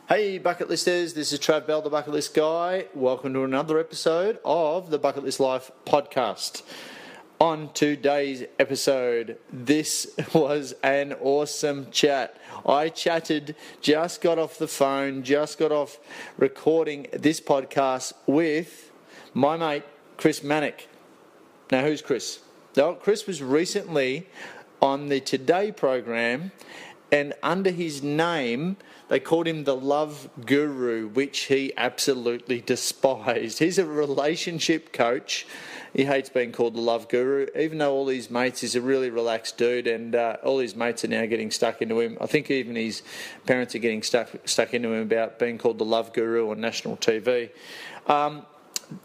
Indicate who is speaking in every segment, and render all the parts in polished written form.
Speaker 1: Hey bucket listers, this is Trav Bell, the Bucket List Guy. Welcome to another episode of the Bucket List Life podcast. On today's episode, this was an awesome chat. I chatted, just got off the phone, just got off recording this podcast with my mate, Chris Manic. Now, who's Chris? Well, Chris was recently on the Today program, and under his name, they called him the Love Guru, which he absolutely despised. He's a relationship coach. He hates being called the Love Guru, even though all his mates, he's a really relaxed dude, and all his mates are now getting stuck into him. I think even his parents are getting stuck into him about being called the Love Guru on national TV.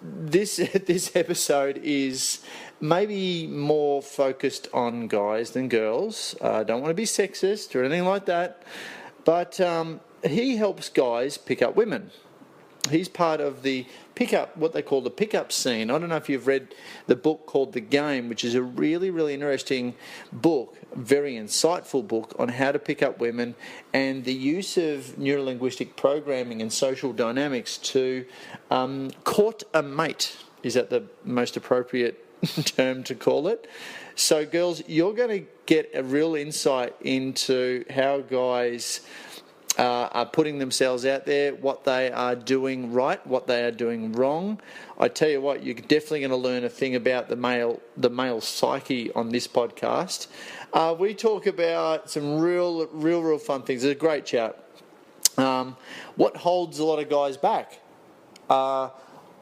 Speaker 1: This episode is maybe more focused on guys than girls. I don't want to be sexist or anything like that. But he helps guys pick up women. He's part of the pickup, what they call the pickup scene. I don't know if you've read the book called The Game, which is a really, really interesting book, very insightful book on how to pick up women and the use of neurolinguistic programming and social dynamics to court a mate. Is that the most appropriate term to call it? So girls, you're going to get a real insight into how guys are putting themselves out there, what they are doing right, what they are doing wrong. I tell you what, you're definitely going to learn a thing about the male psyche on this podcast. We talk about some real fun things. It's a great chat. What holds a lot of guys back?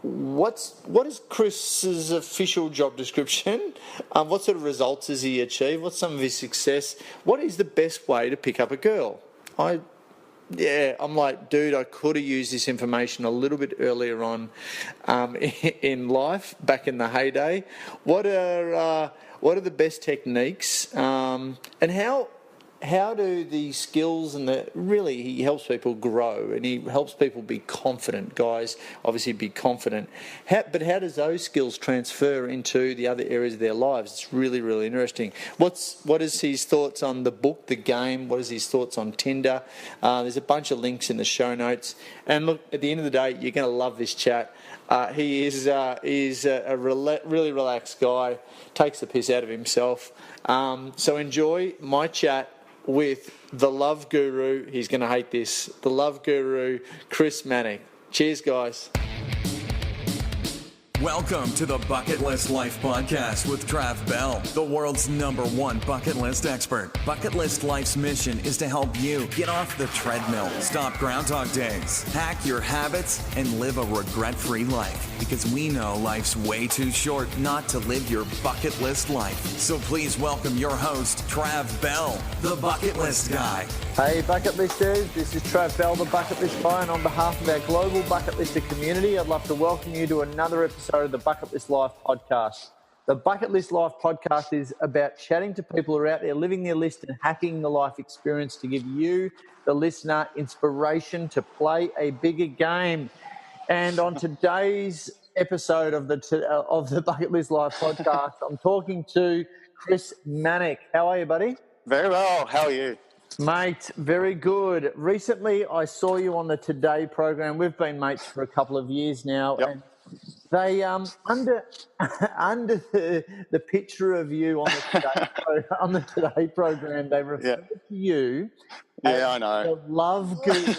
Speaker 1: What is Chris's official job description? What sort of results has he achieved? What's some of his success? What is the best way to pick up a girl? I'm like, dude, I could have used this information a little bit earlier on in life, back in the heyday. What are the best techniques, and how do the skills and really he helps people grow and he helps people be confident, guys, obviously be confident. But how does those skills transfer into the other areas of their lives? It's really, really interesting. What is his thoughts on the book, The Game? What is his thoughts on Tinder? There's a bunch of links in the show notes. And look, at the end of the day, you're going to love this chat. He is a really relaxed guy, takes the piss out of himself. So enjoy my chat with the Love Guru. He's going to hate this. The Love Guru, Chris Manic. Cheers, guys.
Speaker 2: Welcome to the Bucket List Life podcast with Trav Bell, the world's #1 bucket list expert. Bucket List Life's mission is to help you get off the treadmill, stop Groundhog Days, hack your habits, and live a regret-free life. Because we know life's way too short not to live your bucket list life. So please welcome your host, Trav Bell, the Bucket List Guy.
Speaker 1: Hey bucket listers, this is Trav Bell, the Bucket List Guy, and on behalf of our global bucket lister community, I'd love to welcome you to another episode of the Bucket List Life podcast. The Bucket List Life podcast is about chatting to people who are out there living their list and hacking the life experience to give you, the listener, inspiration to play a bigger game. And on today's episode of the Bucket List Life podcast, I'm talking to Chris Manic. How are you, buddy?
Speaker 3: Very well. How are you?
Speaker 1: Mate, very good. Recently, I saw you on the Today program. We've been mates for a couple of years now.
Speaker 3: Yep.
Speaker 1: And they, under the picture of you on the Today program, they referred to you as
Speaker 3: I know.
Speaker 1: the Love Guru.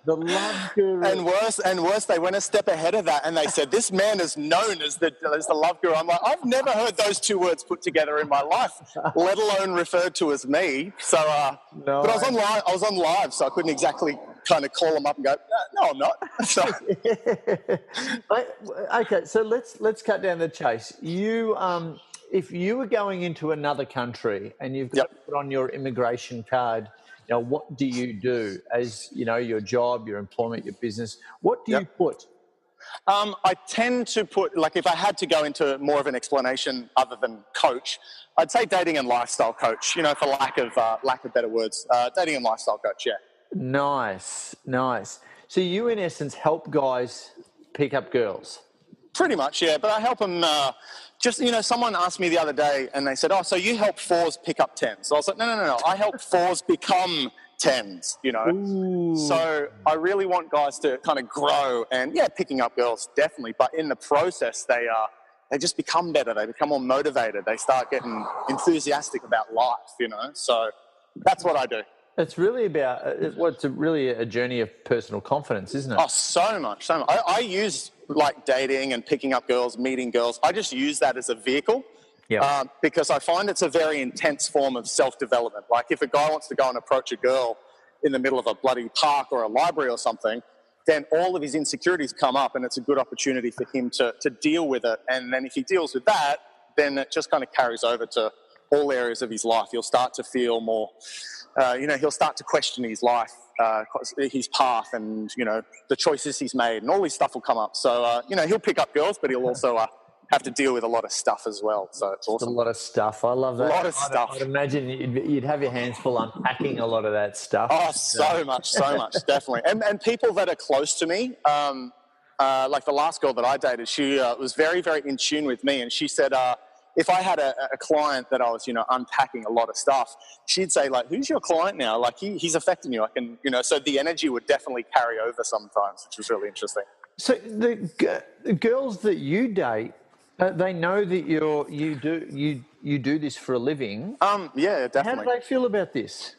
Speaker 1: The Love Guru.
Speaker 3: And worse, they went a step ahead of that and they said, this man is known as the Love Guru. I'm like, I've never heard those two words put together in my life, let alone referred to as me. So,
Speaker 1: no,
Speaker 3: but I was on live, so I couldn't exactly kind of call them up and go, no, I'm not. So.
Speaker 1: Okay, so let's cut down the chase. You, if you were going into another country and you've got to put on your immigration card, you know, what do you do as, you know, your job, your employment, your business? What do you put?
Speaker 3: I tend to put, like if I had to go into more of an explanation other than coach, I'd say dating and lifestyle coach, you know, for lack of better words. Dating and lifestyle coach, yeah.
Speaker 1: Nice. So you, in essence, help guys pick up girls?
Speaker 3: Pretty much, yeah. But I help them just, you know, someone asked me the other day and they said, oh, so you help 4s pick up 10s. So I was like, no. I help 4s become 10s, you know.
Speaker 1: Ooh.
Speaker 3: So I really want guys to kind of grow, and yeah, picking up girls definitely, but in the process they just become better, they become more motivated, they start getting enthusiastic about life, you know. So that's what I do.
Speaker 1: It's really about, it's really a journey of personal confidence, isn't it?
Speaker 3: Oh, so much. I use like dating and picking up girls, meeting girls. I just use that as a vehicle because I find it's a very intense form of self-development. Like if a guy wants to go and approach a girl in the middle of a bloody park or a library or something, then all of his insecurities come up, and it's a good opportunity for him to deal with it. And then if he deals with that, then it just kind of carries over to all areas of his life. He'll start to feel more... he'll start to question his life, his path, and, you know, the choices he's made, and all this stuff will come up. So, he'll pick up girls, but he'll also have to deal with a lot of stuff as well. So it's awesome.
Speaker 1: A lot of stuff. I love that.
Speaker 3: A lot of stuff.
Speaker 1: I'd imagine you'd have your hands full unpacking a lot of that stuff.
Speaker 3: Oh, so much, definitely. And people that are close to me, like the last girl that I dated, she was very, very in tune with me, and she said... if I had a client that I was, unpacking a lot of stuff, she'd say, like, who's your client now? Like, he's affecting you. I can, so the energy would definitely carry over sometimes, which was really interesting.
Speaker 1: So the girls that you date, they know that you do this for a living.
Speaker 3: Yeah, definitely.
Speaker 1: How do they feel about this?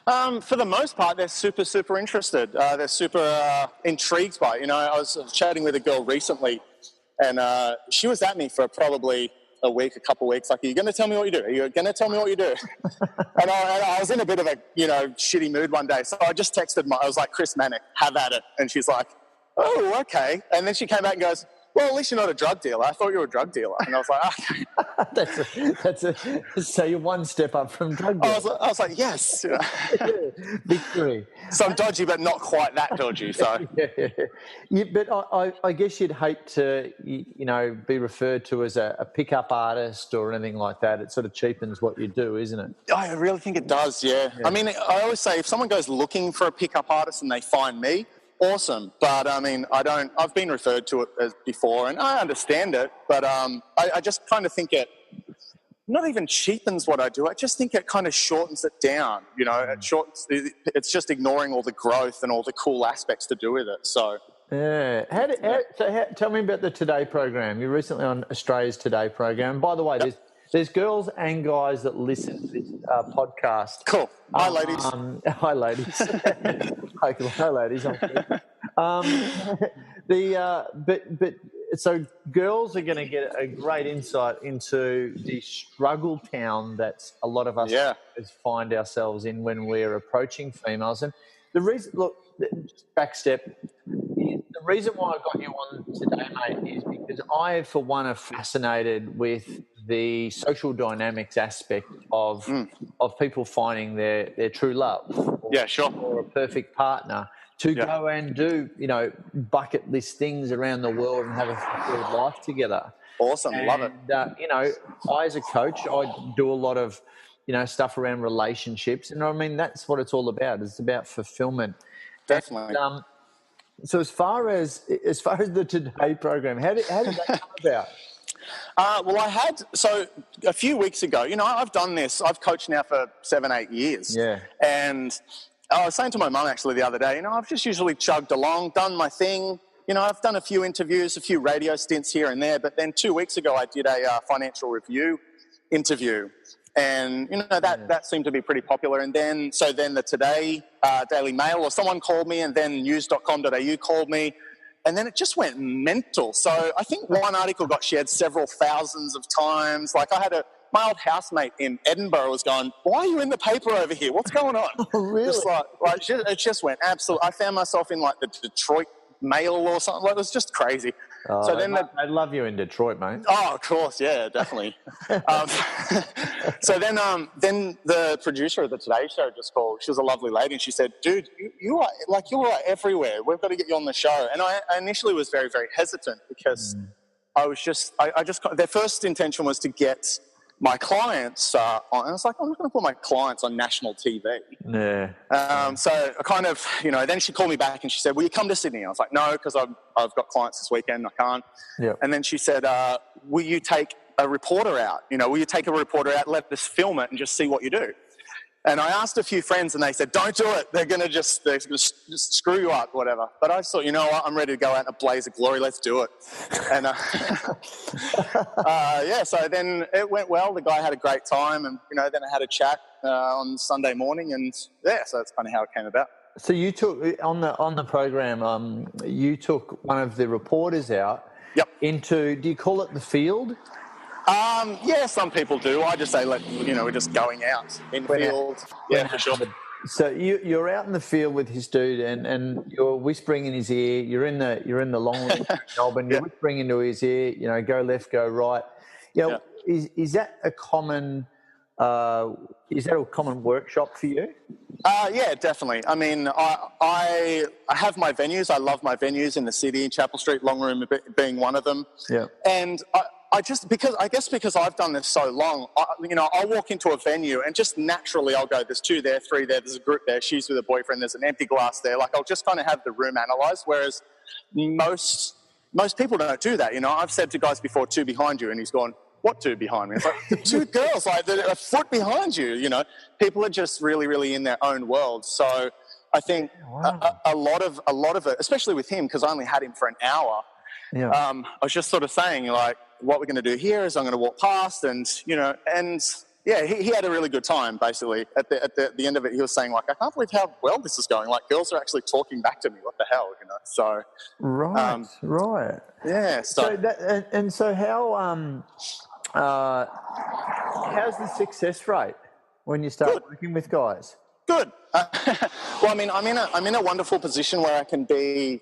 Speaker 3: For the most part, they're super, super interested. They're super intrigued by it. I was chatting with a girl recently, and she was at me for probably a couple of weeks, like, are you going to tell me what you do? Are you going to tell me what you do? and I was in a bit of a, shitty mood one day. So I just texted I was like, Chris Manic, have at it. And she's like, oh, okay. And then she came back and goes, well, at least you're not a drug dealer. I thought you were a drug dealer. And I was like, okay.
Speaker 1: So you're one step up from drug dealer.
Speaker 3: I was like, yes.
Speaker 1: Victory.
Speaker 3: So I'm dodgy, but not quite that dodgy. So,
Speaker 1: but I guess you'd hate to, be referred to as a pickup artist or anything like that. It sort of cheapens what you do, isn't it?
Speaker 3: I really think it does. Yeah. I mean, I always say if someone goes looking for a pickup artist and they find me, awesome. But I mean, I've been referred to it as before, and I understand it, but I just kind of think it not even cheapens what I do. I just think it kind of shortens it down. It's just ignoring all the growth and all the cool aspects to do with it. So
Speaker 1: tell me about the Today program. You're recently on Australia's Today program. By the way, there's girls and guys that listen to this podcast.
Speaker 3: Cool. Hi, ladies.
Speaker 1: Hi, ladies. Hi, ladies. So girls are going to get a great insight into the struggle town that a lot of us find ourselves in when we're approaching females. And the reason, just back step, the reason why I got you on today, mate, is because I, for one, are fascinated with the social dynamics aspect of people finding their true love. Or a perfect partner to go and do, bucket list things around the world and have a fulfilled life together.
Speaker 3: Awesome. Love it.
Speaker 1: I, as a coach, I do a lot of, stuff around relationships. And I mean, that's what it's all about. It's about fulfillment.
Speaker 3: Definitely.
Speaker 1: And, so as far as the Today program, how did that come about?
Speaker 3: So a few weeks ago, I've done this. I've coached now for 7-8 years.
Speaker 1: Yeah.
Speaker 3: And I was saying to my mum actually the other day, I've just usually chugged along, done my thing. I've done a few interviews, a few radio stints here and there. But then 2 weeks ago, I did a financial review interview. And, that seemed to be pretty popular. And then the Today Daily Mail or someone called me, and then news.com.au called me. And then it just went mental. So I think one article got shared several thousands of times. Like I had my old housemate in Edinburgh was going, why are you in the paper over here? What's going on?
Speaker 1: Oh, really?
Speaker 3: It just went absolutely. I found myself in like the Detroit Mail or something. Like, it was just crazy.
Speaker 1: Oh, so I love you in Detroit, mate.
Speaker 3: Oh, of course, yeah, definitely. So then the producer of the Today Show just called. She was a lovely lady, and she said, "Dude, you are everywhere. We've got to get you on the show." And I initially was very, very hesitant because I their first intention was to get my clients on. And I was like, I'm not going to put my clients on national TV.
Speaker 1: Yeah.
Speaker 3: So I kind of, then she called me back and she said, will you come to Sydney? I was like, no, because I've got clients this weekend. I can't.
Speaker 1: Yeah.
Speaker 3: And then she said, will you take a reporter out? Will you take a reporter out, let us film it and just see what you do? And I asked a few friends, and they said, "Don't do it. They're gonna just screw you up, whatever." But I just thought, you know what? I'm ready to go out in a blaze of glory. Let's do it. And so then it went well. The guy had a great time, and then I had a chat on Sunday morning, and so that's kind of how it came about.
Speaker 1: So you took on the program. You took one of the reporters out.
Speaker 3: Yep.
Speaker 1: Into, do you call it the field?
Speaker 3: Yeah, some people do. I just say, we're just going out in field. Yeah, for sure.
Speaker 1: So you're out in the field with his dude, and you're whispering in his ear. You're in the long job, and you're whispering into his ear. Go left, go right. Is that a common? Is that a common workshop for you?
Speaker 3: Yeah, definitely. I mean, I have my venues. I love my venues in the city. Chapel Street Long Room being one of them.
Speaker 1: Yeah.
Speaker 3: And I just because I've done this so long, I'll walk into a venue and just naturally I'll go, there's 2 there, 3 there, there's a group there, she's with a boyfriend, there's an empty glass there. Like, I'll just kind of have the room analysed, whereas most people don't do that. I've said to guys before, 2 behind you, and he's gone, what 2 behind me? It's like, the 2 girls, like, they're a foot behind you, People are just really, really in their own world. So I think a lot of it, especially with him, because I only had him for an hour, I was just sort of saying, like, what we're going to do here is I'm going to walk past and he had a really good time, basically. At the end of it, he was saying, like, I can't believe how well this is going. Like, girls are actually talking back to me. What the hell, So
Speaker 1: Right.
Speaker 3: Yeah.
Speaker 1: So how's the success rate when you start working with guys? Good.
Speaker 3: Well, I mean, I'm in a wonderful position where I can be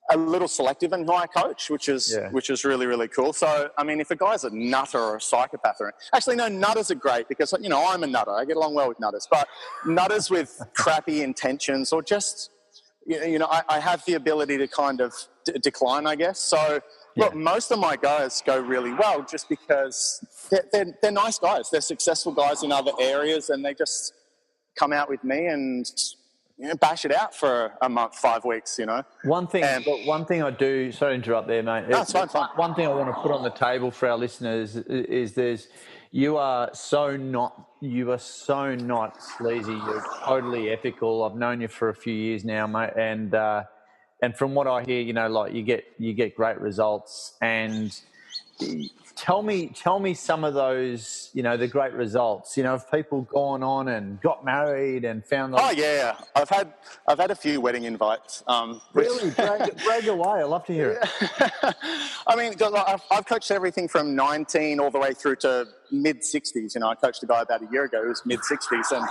Speaker 3: a little selective in who I coach, which is really, really cool. So, I mean, if a guy's a nutter or a psychopath, actually, no, nutters are great because, I'm a nutter. I get along well with nutters. But nutters with crappy intentions or just, I have the ability to kind of decline, I guess. So, look, most of my guys go really well just because they're nice guys. They're successful guys in other areas, and they just come out with me and bash it out for a month, 5 weeks,
Speaker 1: One thing I do, sorry to interrupt there, mate.
Speaker 3: No, it's fine.
Speaker 1: One thing I want to put on the table for our listeners is you are so not sleazy. You're totally ethical. I've known you for a few years now, mate, and from what I hear, you get great results. And tell me some of those, the great results. Have people gone on and got married and found?
Speaker 3: Oh yeah, I've had a few wedding invites.
Speaker 1: Really, brag away. I love to hear it.
Speaker 3: I mean, I've coached everything from 19 all the way through to mid 60s. I coached a guy about a year ago who was mid 60s, and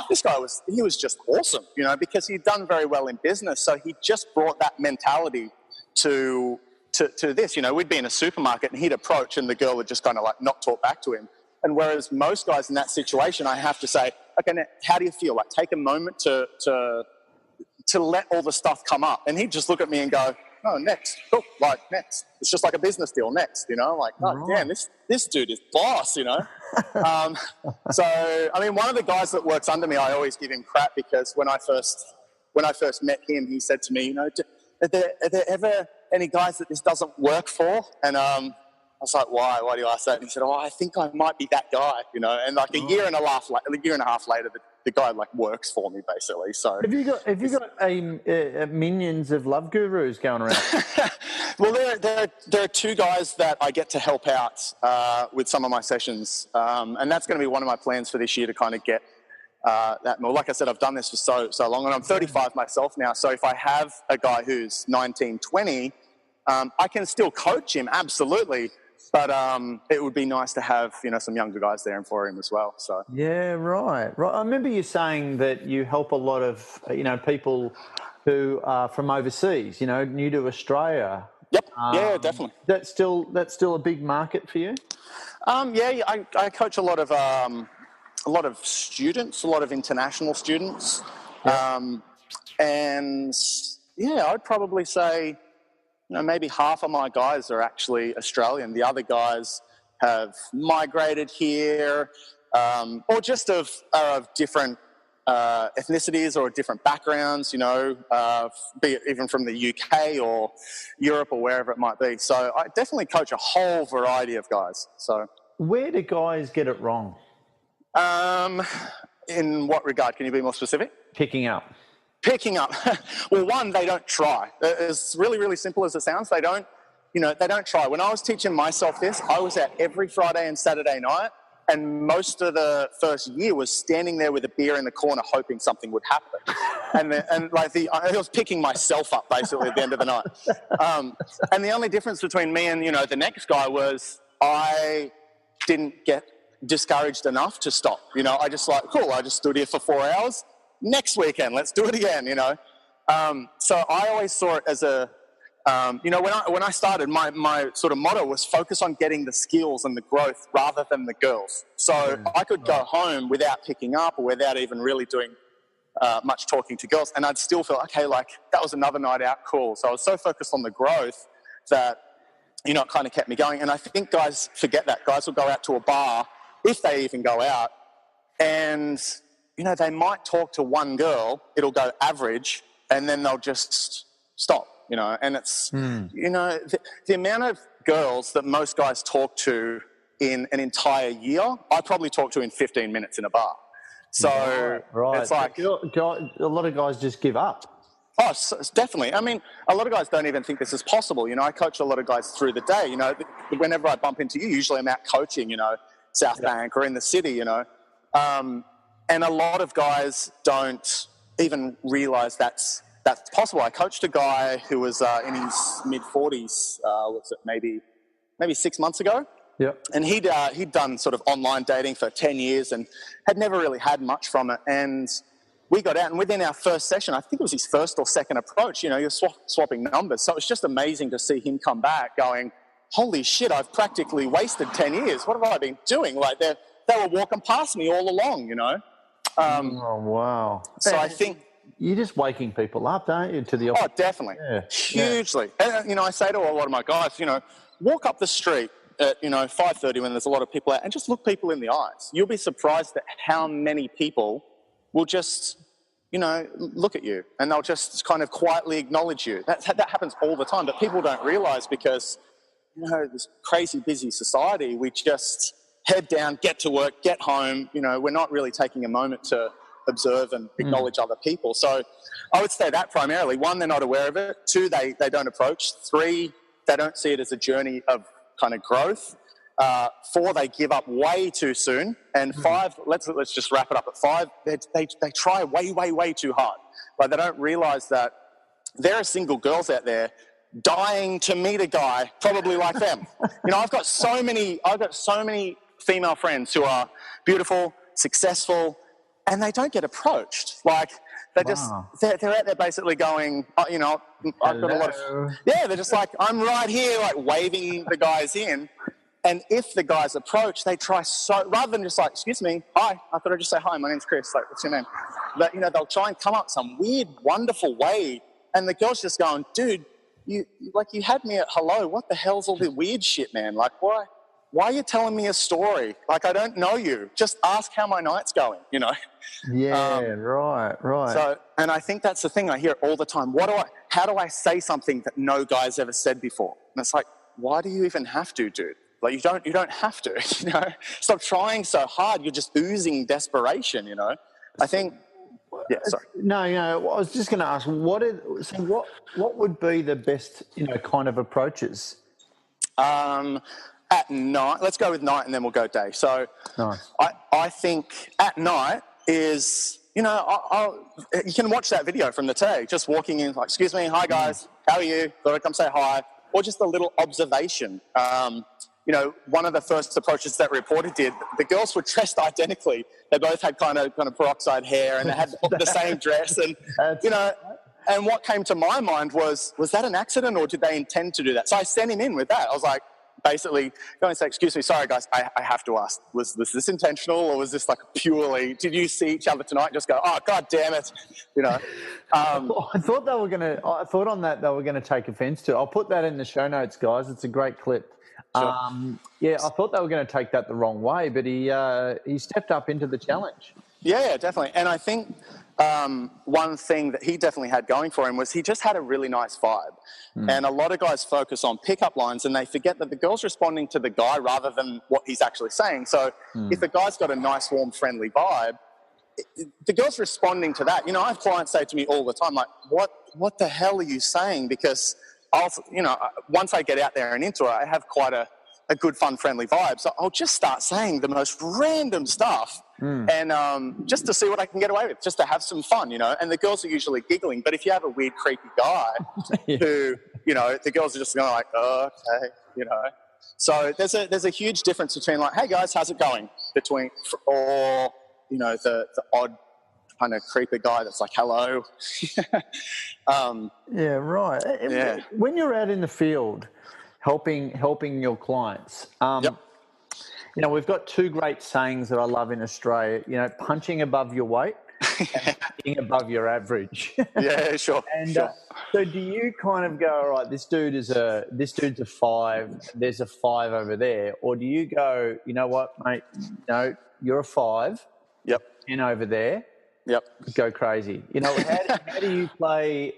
Speaker 3: this guy was just awesome. Because he'd done very well in business, so he just brought that mentality to this. We'd be in a supermarket and he'd approach and the girl would just kind of like not talk back to him. And whereas most guys in that situation, I have to say, okay, now, how do you feel? Like, take a moment to let all the stuff come up. And he'd just look at me and go, oh, next. Cool. Like, next. It's just like a business deal. Next, Like, oh, damn, this dude is boss, So, I mean, one of the guys that works under me, I always give him crap because when I first met him, he said to me, are there ever any guys that this doesn't work for? And I was like, why? Why do you ask that? And he said, I think I might be that guy, And like a year and a half later, the guy like works for me basically. So
Speaker 1: have you got minions of love gurus going around?
Speaker 3: Well, there are 2 guys that I get to help out with some of my sessions, and that's going to be one of my plans for this year to kind of get that more. Like I said, I've done this for so long, and I'm 35 myself now. So if I have a guy who's 19, 20, I can still coach him, absolutely. But it would be nice to have, some younger guys there and for him as well. So
Speaker 1: yeah, right. I remember you saying that you help a lot of, people who are from overseas, new to Australia.
Speaker 3: Yep. Yeah, definitely.
Speaker 1: That's still a big market for you.
Speaker 3: I coach a lot of students, a lot of international students, and I'd probably say, maybe half of my guys are actually Australian. The other guys have migrated here, or just of different ethnicities or different backgrounds, be it even from the UK or Europe or wherever it might be. So I definitely coach a whole variety of guys. So
Speaker 1: where do guys get it wrong?
Speaker 3: In what regard? Can you be more specific?
Speaker 4: Picking up.
Speaker 3: Picking up. Well, one, they don't try. As really, really simple as it sounds, they don't try. When I was teaching myself this, I was out every Friday and Saturday night, and most of the first year was standing there with a beer in the corner hoping something would happen. I was picking myself up basically at the end of the night. And the only difference between me and, the next guy was I didn't get discouraged enough to stop. I just I just stood here for 4 hours. Next weekend, let's do it again, So I always saw it as when I started, my sort of motto was focus on getting the skills and the growth rather than the girls. So I could go home without picking up or without even really doing much talking to girls, and I'd still feel, okay, that was another night out, cool. So I was so focused on the growth that, it kind of kept me going. And I think guys forget that. Guys will go out to a bar, if they even go out, and, they might talk to one girl, it'll go average, and then they'll just stop. And it's, the amount of girls that most guys talk to in an entire year, I probably talk to in 15 minutes in a bar. So
Speaker 4: right.
Speaker 3: It's like...
Speaker 4: A lot of guys just give up.
Speaker 3: Oh, definitely. I mean, a lot of guys don't even think this is possible. I coach a lot of guys through the day. Whenever I bump into you, usually I'm out coaching, South Bank or in the city, and a lot of guys don't even realise that's possible. I coached a guy who was in his mid-40s, maybe 6 months ago.
Speaker 4: Yeah.
Speaker 3: And he'd done sort of online dating for 10 years and had never really had much from it. And we got out, and within our first session, I think it was his first or second approach, you're swapping numbers. So it was just amazing to see him come back going, holy shit, I've practically wasted 10 years. What have I been doing? They were walking past me all along,
Speaker 4: Oh, wow.
Speaker 3: So I think...
Speaker 4: You're just waking people up, don't you, to the...
Speaker 3: Oh, definitely.
Speaker 4: Yeah.
Speaker 3: Hugely. Yeah. And, I say to a lot of my guys, walk up the street at, 5:30 when there's a lot of people out and just look people in the eyes. You'll be surprised at how many people will just, look at you and they'll just kind of quietly acknowledge you. That happens all the time, but people don't realise because, this crazy busy society, we just head down, get to work, get home. We're not really taking a moment to observe and acknowledge other people. So I would say that primarily. One, they're not aware of it. Two, they don't approach. Three, they don't see it as a journey of kind of growth. Four, they give up way too soon. And five, let's just wrap it up at five, they try way too hard. They don't realise that there are single girls out there dying to meet a guy probably like them. I've got so many female friends who are beautiful, successful, and they don't get approached. They're just, they're out there basically going, I've got a lot of, they're just like, I'm right here, waving the guys in. And if the guys approach, they try rather than just excuse me, hi, I thought I'd just say, hi, my name's Chris, what's your name? But, they'll try and come up some weird, wonderful way. And the girl's just going, dude, you had me at hello. What the hell's all this weird shit, man? Why are you telling me a story? I don't know you. Just ask how my night's going,
Speaker 4: Yeah, right.
Speaker 3: So, and I think that's the thing I hear all the time. How do I say something that no guy's ever said before? And it's why do you even have to, dude? You don't have to, Stop trying so hard. You're just oozing desperation, I think. Yeah, sorry.
Speaker 4: No, I was just going to ask, what would be the best, kind of approaches?
Speaker 3: At night, let's go with night and then we'll go day. So
Speaker 4: nice.
Speaker 3: I think at night is, you can watch that video from the tag, just walking in, excuse me, hi guys, how are you? Thought I'd come say hi. Or just a little observation. One of the first approaches that reporter did, the girls were dressed identically. They both had kind of peroxide hair and they had the same dress. And, and what came to my mind was that an accident or did they intend to do that? So I sent him in with that. I was basically go and say, excuse me, sorry guys, I have to ask, was this intentional or was this purely, did you see each other tonight? Just go, oh, God damn it.
Speaker 4: I thought they were going to take offence to it. I'll put that in the show notes, guys. It's a great clip.
Speaker 3: Sure.
Speaker 4: I thought they were going to take that the wrong way, but he stepped up into the challenge.
Speaker 3: Yeah, definitely. And I think one thing that he definitely had going for him was he just had a really nice vibe. And a lot of guys focus on pickup lines and they forget that the girl's responding to the guy rather than what he's actually saying. So if a guy's got a nice, warm, friendly vibe, the girl's responding to that. You know, I have clients say to me all the time, like, what the hell are you saying? Because once I get out there and into it, I have quite a good, fun, friendly vibe. So I'll just start saying the most random stuff and just to see what I can get away with, just to have some fun, you know. And the girls are usually giggling. But if you have a weird, creepy guy who, you know, the girls are just going like, oh, okay, you know. So there's a huge difference between like, hey, guys, how's it going? Or, you know, the odd kind of creepy guy that's like, hello.
Speaker 4: Yeah, right.
Speaker 3: Yeah.
Speaker 4: When you're out in the field helping your clients, you know, we've got two great sayings that I love in Australia, you know, punching above your weight and punching above your average.
Speaker 3: Yeah, sure.
Speaker 4: And
Speaker 3: sure.
Speaker 4: So do you kind of go, all right, this dude's a 5, there's a 5 over there, or do you go, you know what, mate, no, you're a 5,
Speaker 3: Yep.
Speaker 4: 10 over there,
Speaker 3: Yep.
Speaker 4: go crazy. You know, how do you play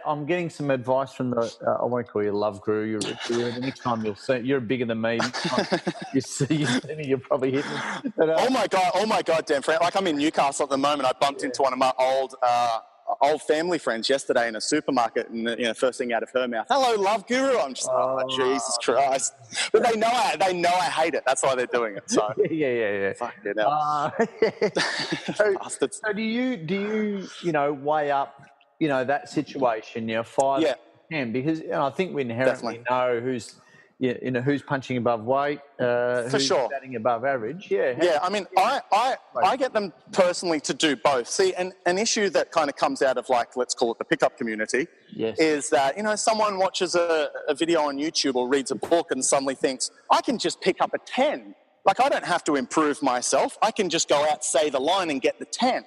Speaker 4: I'm getting some advice from the, I won't call you a love guru, you're the next time you'll see, you're bigger than me. Next time you see me, you'll probably hit me. But,
Speaker 3: oh my God, damn friend. Like I'm in Newcastle at the moment. I bumped into one of my old family friends yesterday in a supermarket, and you know, first thing out of her mouth, "Hello, love guru." I'm just, Jesus Christ! But they know I hate it. That's why they're doing it. So
Speaker 4: yeah.
Speaker 3: Fuck it out.
Speaker 4: So do you weigh up, you know, that situation, you know, 5, 10, because you know, I think we inherently know who's punching above weight, who's batting above average. Yeah.
Speaker 3: I mean, I get them personally to do both. See, an issue that kind of comes out of, like, let's call it the pickup community, is that, you know, someone watches a video on YouTube or reads a book and suddenly thinks, I can just pick up a 10. Like, I don't have to improve myself. I can just go out, say the line and get the 10.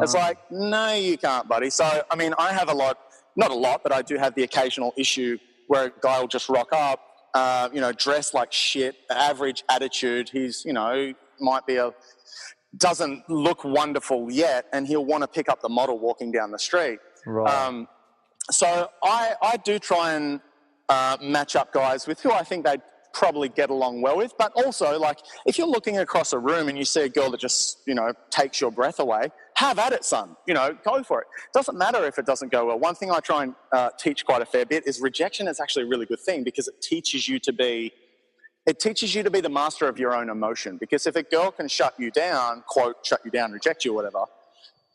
Speaker 3: It's like, no, you can't, buddy. So, I mean, I have not a lot, but I do have the occasional issue where a guy will just rock up, you know, dressed like shit, average attitude. He's, you know, doesn't look wonderful yet, and he'll want to pick up the model walking down the street.
Speaker 4: Right.
Speaker 3: So I do try and match up guys with who I think they'd probably get along well with. But also, like, if you're looking across a room and you see a girl that just, you know, takes your breath away, have at it, son. You know, go for it. Doesn't matter if it doesn't go well. One thing I try and teach quite a fair bit is rejection is actually a really good thing, because it teaches you to be the master of your own emotion. Because if a girl can shut you down, quote, shut you down, reject you, whatever,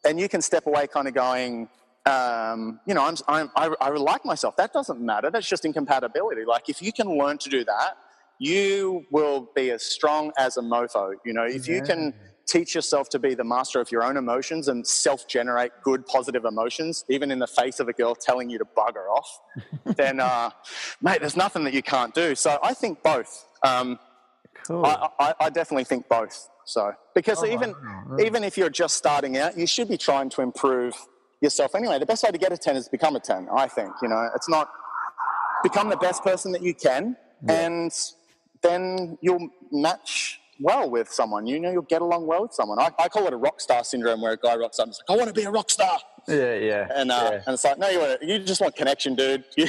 Speaker 3: and you can step away kind of going, you know, I like myself. That doesn't matter. That's just incompatibility. Like, if you can learn to do that, you will be as strong as a mofo. You know, if you can teach yourself to be the master of your own emotions and self-generate good, positive emotions, even in the face of a girl telling you to bugger off, then, mate, there's nothing that you can't do. So I think both.
Speaker 4: Cool.
Speaker 3: I definitely think both. So, because even if you're just starting out, you should be trying to improve yourself anyway. The best way to get a 10 is become a 10, I think. You know, it's not become the best person that you can, and then you'll match well with someone. You know, you'll get along well with someone. I call it a rock star syndrome, where a guy rocks up and is like, I want to be a rock star.
Speaker 4: Yeah.
Speaker 3: And it's like, no, you just want connection, dude. You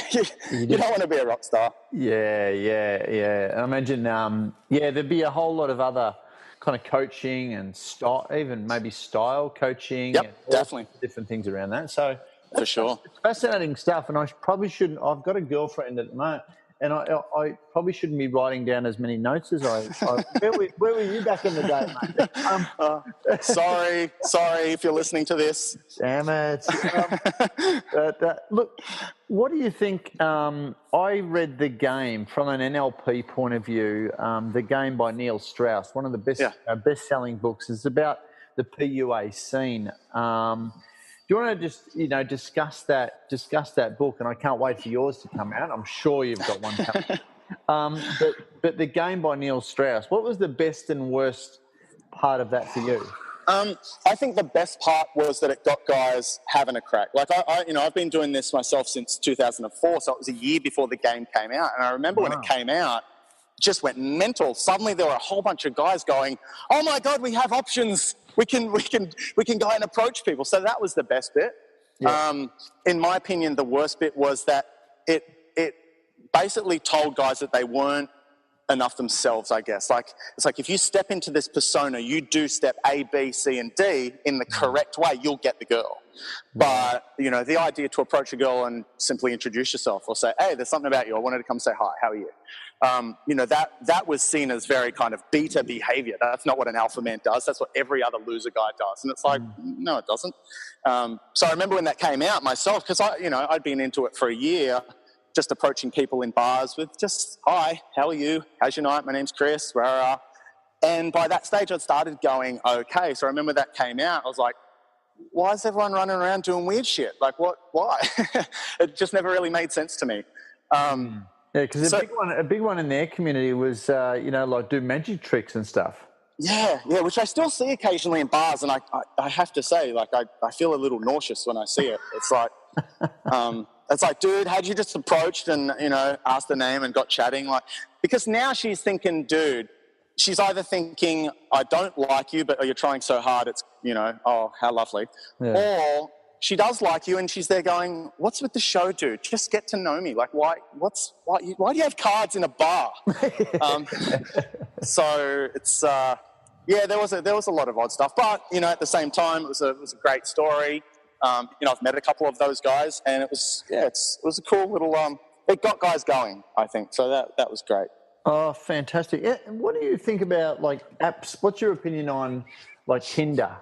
Speaker 3: don't want to be a rock star.
Speaker 4: Yeah. I imagine, there'd be a whole lot of other kind of coaching and even maybe style coaching.
Speaker 3: Yep,
Speaker 4: and
Speaker 3: definitely.
Speaker 4: Different things around that. So
Speaker 3: for sure.
Speaker 4: It's fascinating stuff, and I probably shouldn't. I've got a girlfriend at the moment, and I probably shouldn't be writing down as many notes as I where were you back in the day, mate?
Speaker 3: Sorry if you're listening to this.
Speaker 4: Damn it. Look, what do you think? I read The Game from an NLP point of view. The Game by Neil Strauss, one of the best-selling books. It's about the PUA scene. Do you want to just, you know, discuss that book? And I can't wait for yours to come out. I'm sure you've got one coming. But The Game by Neil Strauss. What was the best and worst part of that for you?
Speaker 3: I think the best part was that it got guys having a crack. Like I've been doing this myself since 2004, so it was a year before The Game came out. And I remember when it came out, it just went mental. Suddenly there were a whole bunch of guys going, "Oh my God, we have options! we can go and approach people. So that was the best bit. Yeah. In my opinion, the worst bit was that it basically told guys that they weren't enough themselves, I guess. Like, it's like if you step into this persona, you do step A, B, C, and D in the correct way, you'll get the girl. But, you know, the idea to approach a girl and simply introduce yourself or say, hey, there's something about you. I wanted to come say hi. How are you? You know, that was seen as very kind of beta behavior. That's not what an alpha man does. That's what every other loser guy does. And it's like, no, it doesn't. So I remember when that came out myself, because I'd been into it for a year, just approaching people in bars with just, hi, how are you? How's your night? My name's Chris. And by that stage, I'd started going, okay. So I remember that came out. I was like, why is everyone running around doing weird shit? Like, why? It just never really made sense to me.
Speaker 4: Yeah, because a big one in their community was, like do magic tricks and stuff.
Speaker 3: Yeah, which I still see occasionally in bars, and I have to say, like, I feel a little nauseous when I see it. It's like, dude, had you just approached and, asked the name and got chatting? Like, because now she's thinking, dude, she's either thinking, I don't like you, but you're trying so hard, it's, oh, how lovely. Yeah. Or she does like you and she's there going, what's with the show, dude? Just get to know me. Like, why do you have cards in a bar? So it's, there was a lot of odd stuff. But, at the same time, it was a great story. I've met a couple of those guys and it was a cool little, it got guys going, I think. So that was great.
Speaker 4: Oh, fantastic. Yeah, what do you think about, like, apps? What's your opinion on, like, Tinder,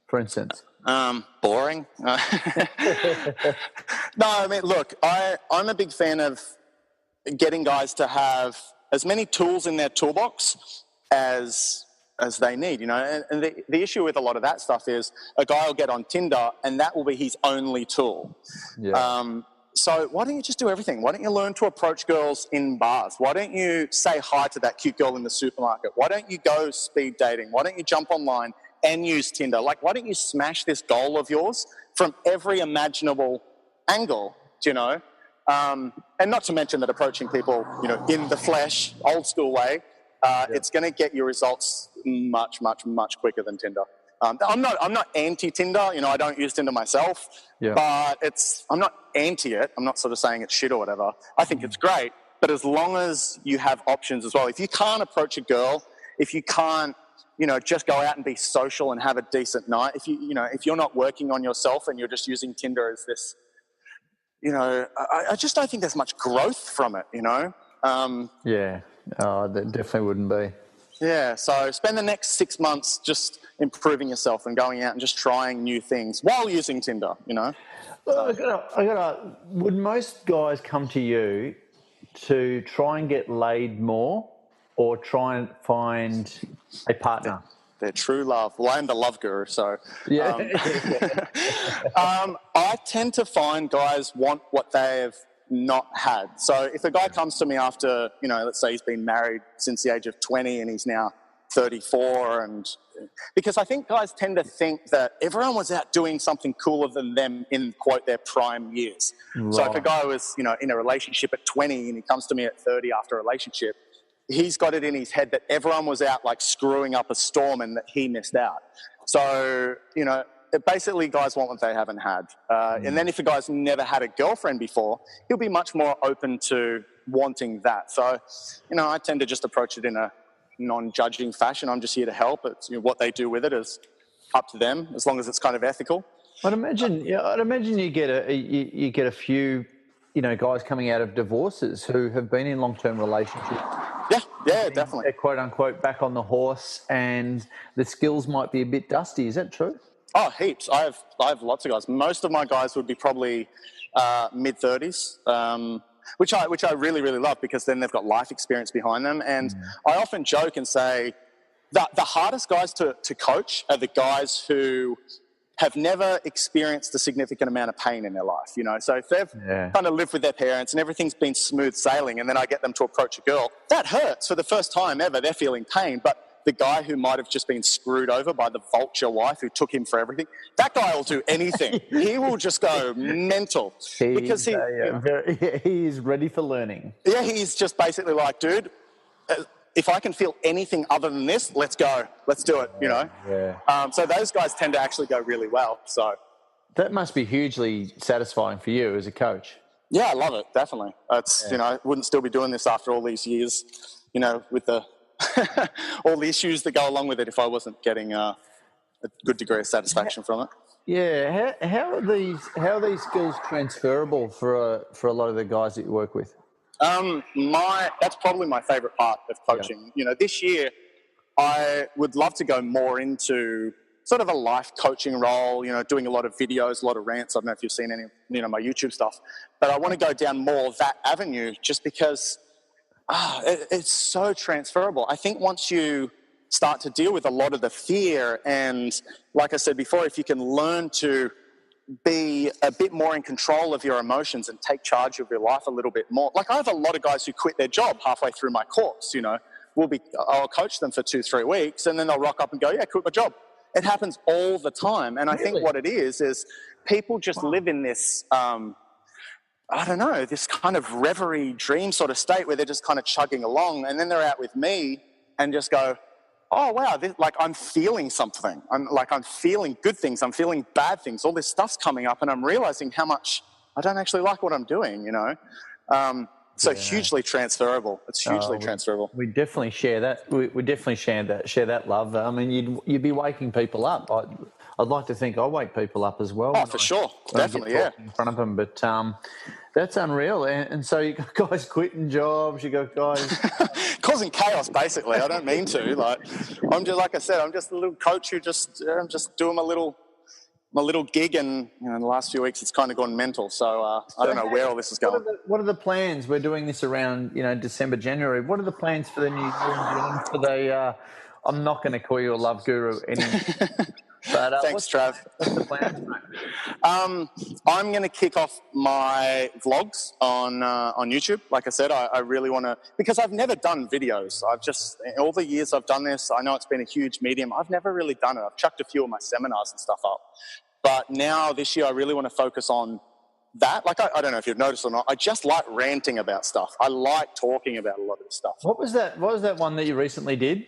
Speaker 4: for instance?
Speaker 3: Boring. No, I mean, look, I'm a big fan of getting guys to have as many tools in their toolbox as they need, And the issue with a lot of that stuff is a guy will get on Tinder and that will be his only tool. Yeah. So why don't you just do everything? Why don't you learn to approach girls in bars? Why don't you say hi to that cute girl in the supermarket? Why don't you go speed dating? Why don't you jump online and use Tinder? Like, why don't you smash this goal of yours from every imaginable angle, And not to mention that approaching people, in the flesh, old school way, it's going to get your results much, much, much quicker than Tinder. I'm not anti-Tinder. I don't use Tinder myself, but I'm not anti it. I'm not sort of saying it's shit or whatever. I think it's great, but as long as you have options as well. If you can't approach a girl, if you can't, just go out and be social and have a decent night, if you're not working on yourself and you're just using Tinder as this, I just don't think there's much growth from it,
Speaker 4: Yeah. Oh, that definitely wouldn't be.
Speaker 3: Yeah, so spend the next 6 months just improving yourself and going out and just trying new things while using Tinder,
Speaker 4: Would most guys come to you to try and get laid more or try and find a partner?
Speaker 3: Their true love. Well, I'm the love guru, so...
Speaker 4: Yeah.
Speaker 3: I tend to find guys want what they've not had. So if a guy comes to me after, let's say he's been married since the age of 20 and he's now 34, and because I think guys tend to think that everyone was out doing something cooler than them in, quote, their prime years. Right. So if a guy was, in a relationship at 20 and he comes to me at 30 after a relationship, he's got it in his head that everyone was out like screwing up a storm and that he missed out. So, basically guys want what they haven't had. And then if a guy's never had a girlfriend before, he'll be much more open to wanting that. So, I tend to just approach it in a non-judging fashion. I'm just here to help. It's, what they do with it is up to them, as long as it's kind of ethical.
Speaker 4: I'd imagine you get a few, guys coming out of divorces who have been in long-term relationships.
Speaker 3: Yeah, definitely.
Speaker 4: They're quote unquote back on the horse, and the skills might be a bit dusty. Is that true?
Speaker 3: Oh, heaps. I have lots of guys. Most of my guys would be probably mid-30s, which I really, really love because then they've got life experience behind them. And I often joke and say that the hardest guys to coach are the guys who have never experienced a significant amount of pain in their life, So if they've kind of lived with their parents and everything's been smooth sailing and then I get them to approach a girl, that hurts for the first time ever. They're feeling pain, but the guy who might have just been screwed over by the vulture wife who took him for everything, that guy will do anything. He will just go mental. Because he
Speaker 4: is ready for learning.
Speaker 3: Yeah, he's just basically like, dude, if I can feel anything other than this, let's go. Let's do it, you know.
Speaker 4: Yeah.
Speaker 3: So those guys tend to actually go really well. So
Speaker 4: that must be hugely satisfying for you as a coach.
Speaker 3: Yeah, I love it, definitely. You know, I wouldn't still be doing this after all these years, you know, with the all the issues that go along with it if I wasn't getting a good degree of satisfaction from it.
Speaker 4: Yeah. How are these skills transferable for a lot of the guys that you work with?
Speaker 3: That's probably my favourite part of coaching.
Speaker 4: Yeah.
Speaker 3: You know, this year I would love to go more into sort of a life coaching role, you know, doing a lot of videos, a lot of rants. I don't know if you've seen any, you know, my YouTube stuff, but I want to go down more that avenue just because it's so transferable. I think once you start to deal with a lot of the fear and, like I said before, if you can learn to be a bit more in control of your emotions and take charge of your life a little bit more. Like I have a lot of guys who quit their job halfway through my course, you know. I'll coach them for 2-3 weeks and then they'll rock up and go, yeah, quit my job. It happens all the time. And I think what it is people just live in this, I don't know, this kind of reverie dream sort of state where they're just kind of chugging along. And then they're out with me and just go, oh, wow, I'm feeling something. I'm feeling good things. I'm feeling bad things. All this stuff's coming up and I'm realizing how much I don't actually like what I'm doing, you know. Hugely transferable. It's hugely transferable.
Speaker 4: We definitely share that. We definitely share that love. I mean, you'd be waking people up. I'd like to think I wake people up as well.
Speaker 3: Oh, for sure. Definitely, yeah.
Speaker 4: In front of them. But that's unreal. And so you got guys quitting jobs. You got guys
Speaker 3: causing chaos. Basically, I don't mean to. I'm just like I said. I'm just a little coach who I'm just doing my little gig, and you know, in the last few weeks it's kind of gone mental. So I don't know where all this is going.
Speaker 4: What are the plans? We're doing this around, you know, December, January. What are the plans for the new year? For the, I'm not going to call you a love guru anymore. But
Speaker 3: thanks, Trav.
Speaker 4: What's the plans, mate?
Speaker 3: I'm going to kick off my vlogs on YouTube. Like I said, I really want to, because I've never done videos. All the years I've done this, I know it's been a huge medium. I've never really done it. I've chucked a few of my seminars and stuff up. But now this year I really want to focus on that. Like, I don't know if you've noticed or not, I just like ranting about stuff. I like talking about a lot of this stuff.
Speaker 4: What was that one that you recently did?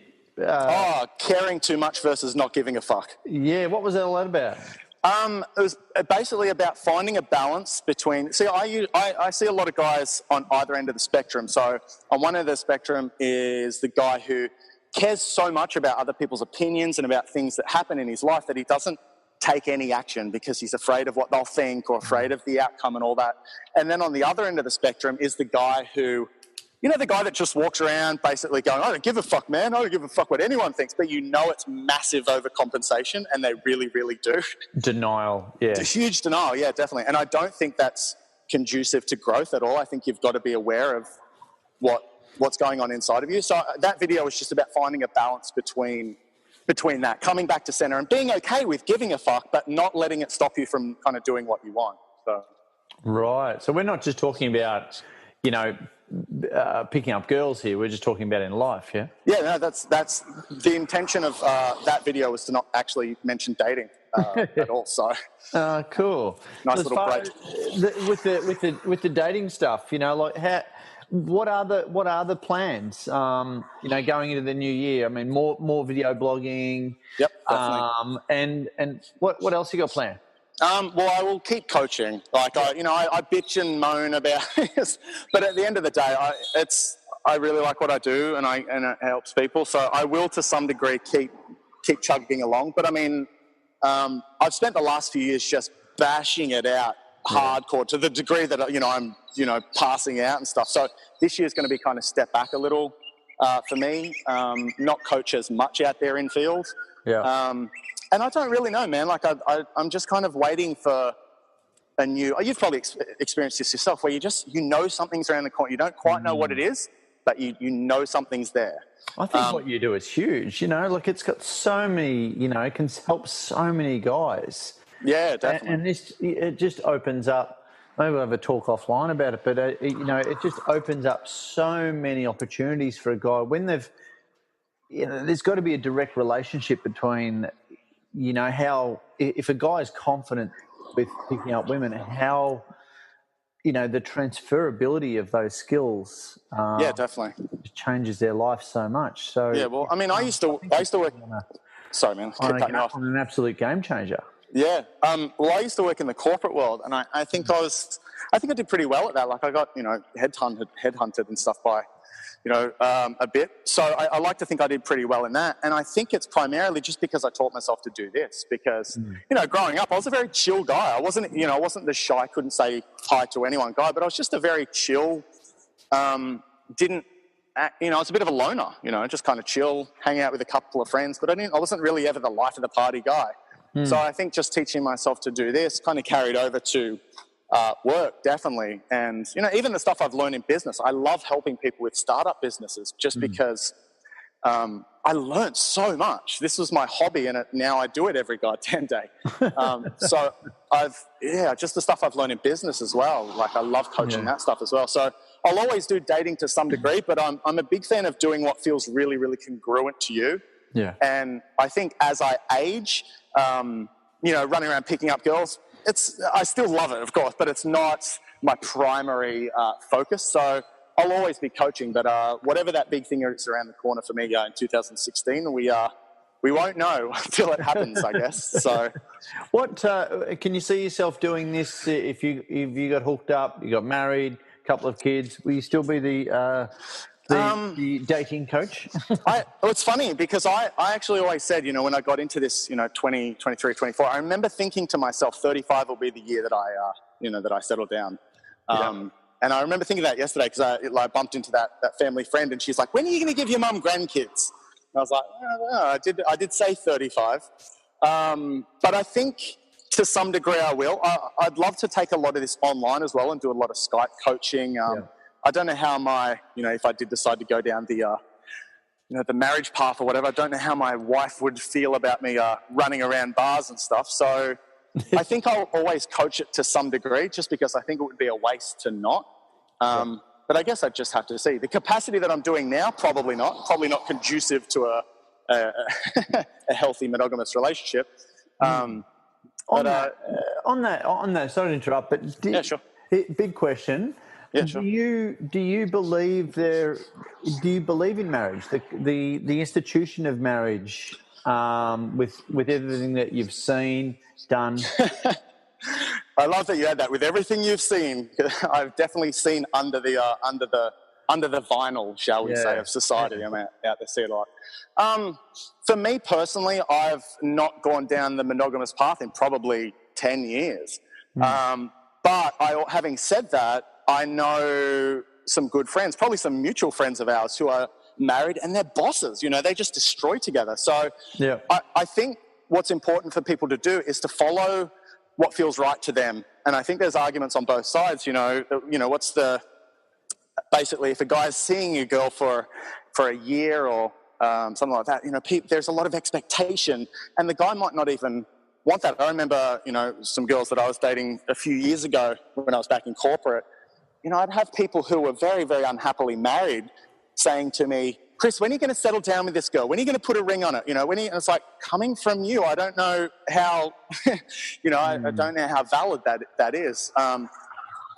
Speaker 3: Caring too much versus not giving a fuck.
Speaker 4: Yeah, what was that all about?
Speaker 3: It was basically about finding a balance between... See, I see a lot of guys on either end of the spectrum. So on one end of the spectrum is the guy who cares so much about other people's opinions and about things that happen in his life that he doesn't take any action because he's afraid of what they'll think or afraid of the outcome and all that. And then on the other end of the spectrum is the guy who... You know, the guy that just walks around basically going, I don't give a fuck, man. I don't give a fuck what anyone thinks. But you know it's massive overcompensation, and they really, really do.
Speaker 4: Denial, yeah.
Speaker 3: It's huge denial, yeah, definitely. And I don't think that's conducive to growth at all. I think you've got to be aware of what's going on inside of you. So that video was just about finding a balance between that, coming back to center and being okay with giving a fuck, but not letting it stop you from kind of doing what you want. So.
Speaker 4: Right. So we're not just talking about, you know, picking up girls here. We're just talking about in life, yeah?
Speaker 3: Yeah, no, that's the intention of that video was to not actually mention dating at all. So
Speaker 4: cool.
Speaker 3: Nice little break.
Speaker 4: With the dating stuff, you know, like what are the plans? You know, going into the new year. I mean, more video blogging.
Speaker 3: Yep, definitely.
Speaker 4: And what else you got planned?
Speaker 3: Well, I will keep coaching. I bitch and moan about this, but at the end of the day, I really like what I do, and it helps people. So I will, to some degree, keep chugging along. But I mean, I've spent the last few years just bashing it out hardcore to the degree that I'm passing out and stuff. So this year is going to be kind of step back a little for me, not coach as much out there in field.
Speaker 4: Yeah.
Speaker 3: And I don't really know, man. Like I'm just kind of waiting for a new... You've probably experienced this yourself, where you know something's around the corner. You don't quite know what it is, but you know something's there.
Speaker 4: I think what you do is huge. You know, like it's got so many. You know, it can help so many guys.
Speaker 3: Yeah, definitely.
Speaker 4: And it just opens up. Maybe we'll have a talk offline about it, but it just opens up so many opportunities for a guy when they've. You know, there's got to be a direct relationship between. You know, how if a guy is confident with picking up women, how the transferability of those skills.
Speaker 3: Yeah, definitely.
Speaker 4: Changes their life so much. So
Speaker 3: yeah, well, I mean, I used to work. Sorry, man.
Speaker 4: on an absolute game changer.
Speaker 3: Yeah. Well, I used to work in the corporate world, and I think I did pretty well at that. Like, I got headhunted and stuff by a bit. So I like to think I did pretty well in that. And I think it's primarily just because I taught myself to do this. Because, growing up, I was a very chill guy. I wasn't the shy, couldn't say hi to anyone guy, but I was just a very chill, I was a bit of a loner, just kind of chill, hang out with a couple of friends. But I wasn't really ever the life of the party guy. So I think just teaching myself to do this kind of carried over to work, definitely. And, even the stuff I've learned in business, I love helping people with startup businesses just because I learned so much. This was my hobby, and now I do it every goddamn day. So just the stuff I've learned in business as well. Like, I love coaching that stuff as well. So I'll always do dating to some degree, but I'm a big fan of doing what feels really, really congruent to you.
Speaker 4: Yeah.
Speaker 3: And I think as I age, running around picking up girls, I still love it, of course, but it's not my primary focus. So I'll always be coaching, but whatever that big thing is around the corner for me in 2016, we won't know until it happens, I guess. So,
Speaker 4: what can you see yourself doing this if you got hooked up, you got married, a couple of kids? Will you still be the dating coach?
Speaker 3: It's funny because I actually always said, when I got into this, 20, 23, 24, I remember thinking to myself, 35 will be the year that I settle down. And I remember thinking that yesterday because I bumped into that family friend, and she's like, when are you going to give your mum grandkids? And I was like, I did say 35. But I think to some degree I will. I'd love to take a lot of this online as well and do a lot of Skype coaching. I don't know how if I did decide to go down the marriage path or whatever, I don't know how my wife would feel about me running around bars and stuff. So I think I'll always coach it to some degree just because I think it would be a waste to not. But I guess I just have to see. The capacity that I'm doing now, probably not conducive to a healthy monogamous relationship.
Speaker 4: On that, sorry to interrupt, but
Speaker 3: yeah, sure.
Speaker 4: Big question.
Speaker 3: Yeah, sure.
Speaker 4: Do you believe in marriage, the institution of marriage, with everything that you've seen, done?
Speaker 3: I love that you had that. With everything you've seen, I've definitely seen under the vinyl, shall we say, of society. I'm out there seeing a lot. For me personally, I've not gone down the monogamous path in probably 10 years. But having said that, I know some good friends, probably some mutual friends of ours who are married and they're bosses, they just destroy together. So I think what's important for people to do is to follow what feels right to them. And I think there's arguments on both sides, basically if a guy's seeing a girl for a year or something like that, there's a lot of expectation and the guy might not even want that. I remember, some girls that I was dating a few years ago when I was back in corporate, I'd have people who were very, very unhappily married saying to me, Chris, when are you going to settle down with this girl? When are you going to put a ring on it? And it's like, coming from you, I don't know how, I don't know how valid that is.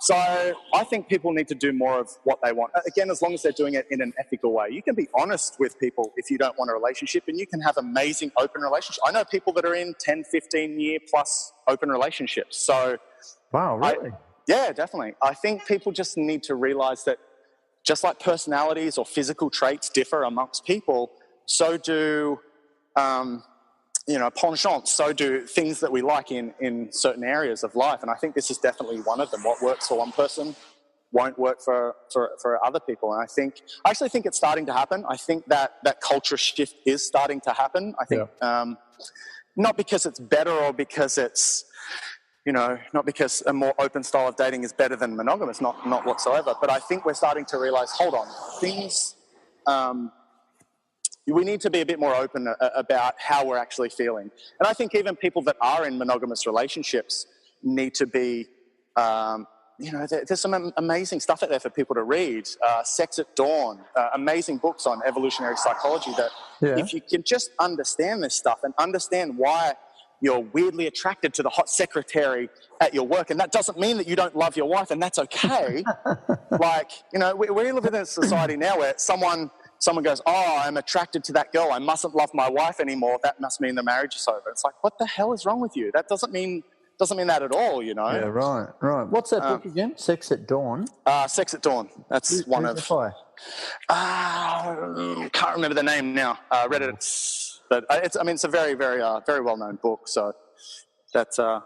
Speaker 3: So I think people need to do more of what they want. Again, as long as they're doing it in an ethical way. You can be honest with people if you don't want a relationship, and you can have amazing open relationships. I know people that are in 10, 15-year plus open relationships. So,
Speaker 4: wow, really?
Speaker 3: Yeah, definitely. I think people just need to realize that just like personalities or physical traits differ amongst people, so do, penchants, so do things that we like in certain areas of life. And I think this is definitely one of them. What works for one person won't work for other people. And I actually think it's starting to happen. I think that culture shift is starting to happen. I think not because it's better or because it's, not because a more open style of dating is better than monogamous, not whatsoever. But I think we're starting to realize, hold on, things, we need to be a bit more open about how we're actually feeling. And I think even people that are in monogamous relationships need to be, there's some amazing stuff out there for people to read. Sex at Dawn, amazing books on evolutionary psychology that if you can just understand this stuff and understand why you're weirdly attracted to the hot secretary at your work, and that doesn't mean that you don't love your wife, and that's okay. Like, you know, we live in a society now where someone goes, oh, I'm attracted to that girl, I mustn't love my wife anymore, that must mean the marriage is over. It's like, what the hell is wrong with you? That doesn't mean that at all, you know.
Speaker 4: Yeah, right. What's that book again? Sex at Dawn?
Speaker 3: Sex at Dawn. That's one of... can't remember the name now. Read it, but it's a very, very, very well-known book. So that's...
Speaker 4: cool.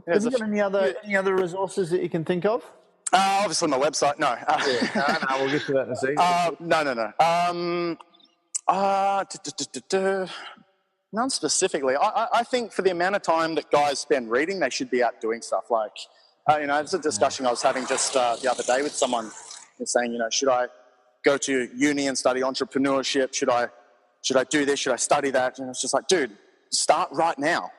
Speaker 4: Have you got any other resources that you can think of?
Speaker 3: Obviously my website. No.
Speaker 4: No, we'll get to that in a second.
Speaker 3: No. None specifically. I think for the amount of time that guys spend reading, they should be out doing stuff. Like, it's a discussion I was having just the other day with someone saying, should I go to uni and study entrepreneurship? Should I do this? Should I study that? And it's just like, dude, start right now.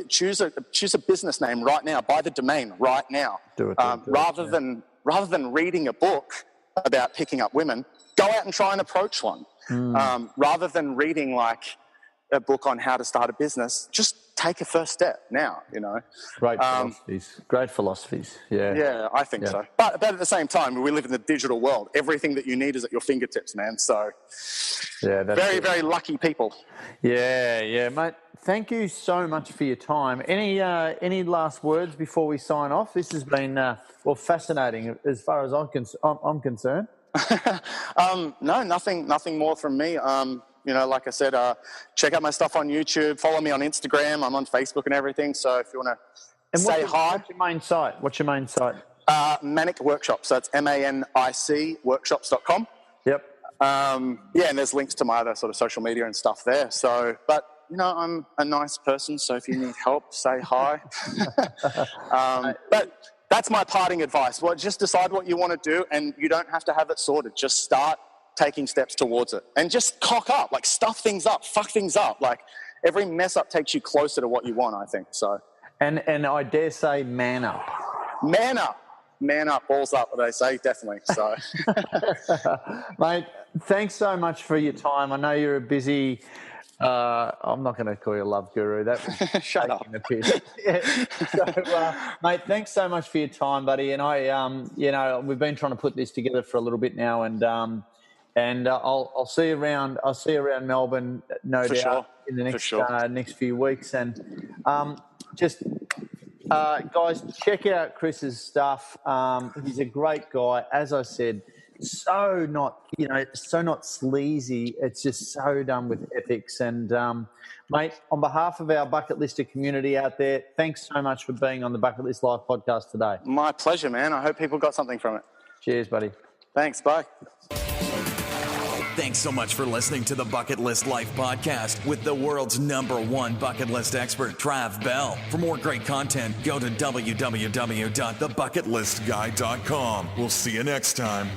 Speaker 3: Choose a business name right now. Buy the domain right now.
Speaker 4: Do it.
Speaker 3: Rather than reading a book about picking up women, go out and try and approach one. Rather than reading like a book on how to start a business, just take a first step now,
Speaker 4: Great philosophies.
Speaker 3: Yeah, I think so. But at the same time, we live in the digital world. Everything that you need is at your fingertips, man. So that's very, very lucky people.
Speaker 4: Yeah, mate. Thank you so much for your time. Any last words before we sign off? This has been fascinating as far as I'm concerned.
Speaker 3: No, nothing more from me. Like I said, check out my stuff on YouTube. Follow me on Instagram. I'm on Facebook and everything. So if you want to say hi.
Speaker 4: What's your main site?
Speaker 3: Manic Workshop. So it's MANIC workshops.com.
Speaker 4: Yep.
Speaker 3: And there's links to my other sort of social media and stuff there. So, but I'm a nice person. So if you need help, say hi. But that's my parting advice. Well, just decide what you want to do, and you don't have to have it sorted. Just start taking steps towards it, and just cock up, like stuff things up, fuck things up. Like every mess up takes you closer to what you want, I think. So,
Speaker 4: and I dare say, man up,
Speaker 3: balls up. What they say, definitely. So,
Speaker 4: mate, thanks so much for your time. I know you're a busy. I'm not going to call you a love guru. That was
Speaker 3: shut up.
Speaker 4: The piss. So, mate, thanks so much for your time, buddy. And I, we've been trying to put this together for a little bit now, and I'll see you around. I'll see you around Melbourne, no doubt, in the next few weeks. And guys, check out Chris's stuff. He's a great guy, as I said. So not sleazy. It's just so done with ethics. And mate, on behalf of our Bucket Lister community out there, thanks so much for being on the Bucket List Live podcast today.
Speaker 3: My pleasure, man. I hope people got something from it.
Speaker 4: Cheers, buddy.
Speaker 3: Thanks. Bye.
Speaker 2: Thanks so much for listening to the Bucket List Life podcast with the world's #1 bucket list expert, Trav Bell. For more great content, go to www.thebucketlistguy.com. We'll see you next time.